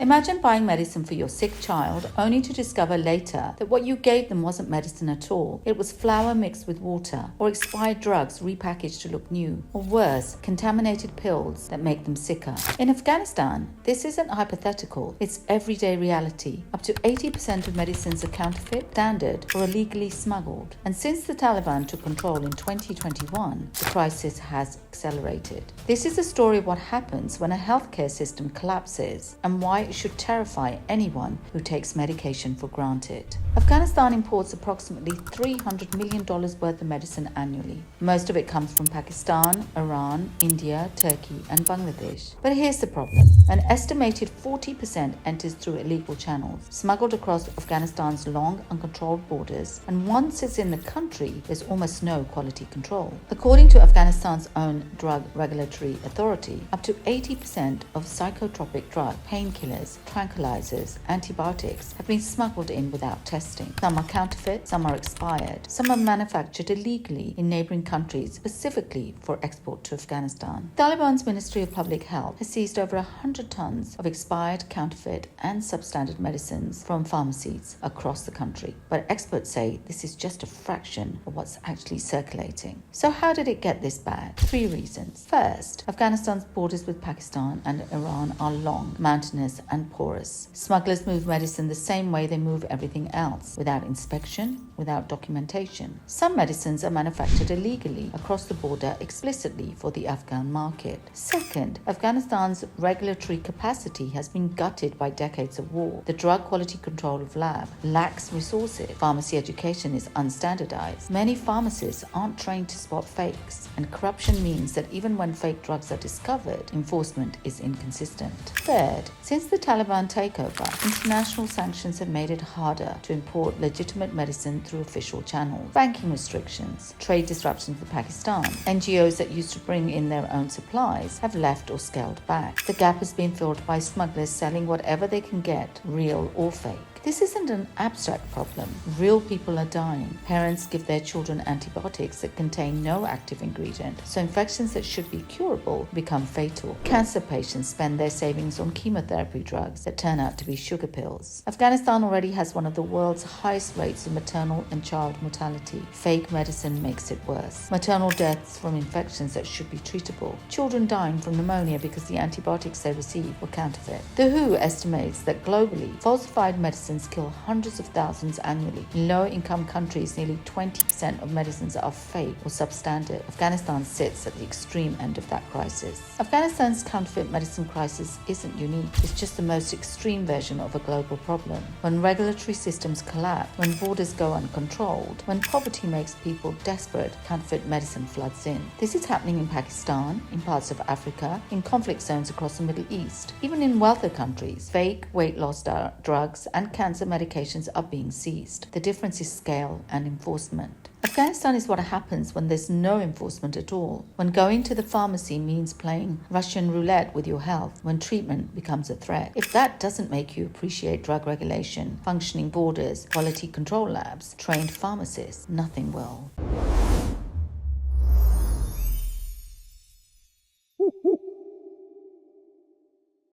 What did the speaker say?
Imagine buying medicine for your sick child only to discover later that what you gave them wasn't medicine at all. It was flour mixed with water, or expired drugs repackaged to look new, or worse, contaminated pills that make them sicker. In Afghanistan, this isn't hypothetical, it's everyday reality. Up to 80% of medicines are counterfeit, standard, or illegally smuggled. And since the Taliban took control in 2021, the crisis has accelerated. This is a story of what happens when a healthcare system collapses and why it should terrify anyone who takes medication for granted. Afghanistan imports approximately $300 million worth of medicine annually. Most of it comes from Pakistan, Iran, India, Turkey, and Bangladesh. But here's the problem. An estimated 40% enters through illegal channels, smuggled across Afghanistan's long, uncontrolled borders, and once it's in the country, there's almost no quality control. According to Afghanistan's own Drug Regulatory Authority, up to 80% of psychotropic drugs, painkillers, tranquilizers, antibiotics have been smuggled in without testing. Some are counterfeit, some are expired, some are manufactured illegally in neighboring countries specifically for export to Afghanistan. Taliban's Ministry of Public Health has seized over 100 tons of expired, counterfeit, and substandard medicines from pharmacies across the country. But experts say this is just a fraction of what's actually circulating. So how did it get this bad? 3 reasons. First, Afghanistan's borders with Pakistan and Iran are long, mountainous, and porous. Smugglers move medicine the same way they move everything else, without inspection, without documentation. Some medicines are manufactured illegally across the border explicitly for the Afghan market. Second, Afghanistan's regulatory capacity has been gutted by decades of war. The drug quality control of lab lacks resources. Pharmacy education is unstandardized. Many pharmacists aren't trained to spot fakes, and corruption means that even when fake drugs are discovered, enforcement is inconsistent. Third, since the Taliban takeover, international sanctions have made it harder to import legitimate medicine through official channels. Banking restrictions, trade disruptions with Pakistan, NGOs that used to bring in their own supplies have left or scaled back. The gap has been filled by smugglers selling whatever they can get, real or fake. This isn't an abstract problem. Real people are dying. Parents give their children antibiotics that contain no active ingredient, so infections that should be curable become fatal. Cancer patients spend their savings on chemotherapy drugs that turn out to be sugar pills. Afghanistan already has one of the world's highest rates of maternal and child mortality. Fake medicine makes it worse. Maternal deaths from infections that should be treatable. Children dying from pneumonia because the antibiotics they received were counterfeit. The WHO estimates that globally, falsified medicines kill hundreds of thousands annually. In low-income countries, nearly 20% of medicines are fake or substandard. Afghanistan sits at the extreme end of that crisis. Afghanistan's counterfeit medicine crisis isn't unique. It's just the most extreme version of a global problem. When regulatory systems collapse, when borders go uncontrolled, when poverty makes people desperate, counterfeit medicine floods in. This is happening in Pakistan, in parts of Africa, in conflict zones across the Middle East. Even in wealthier countries, fake weight loss drugs and cancer medications are being seized. The difference is scale and enforcement. Afghanistan is what happens when there's no enforcement at all. When going to the pharmacy means playing Russian roulette with your health, when treatment becomes a threat. If that doesn't make you appreciate drug regulation, functioning borders, quality control labs, trained pharmacists, nothing will.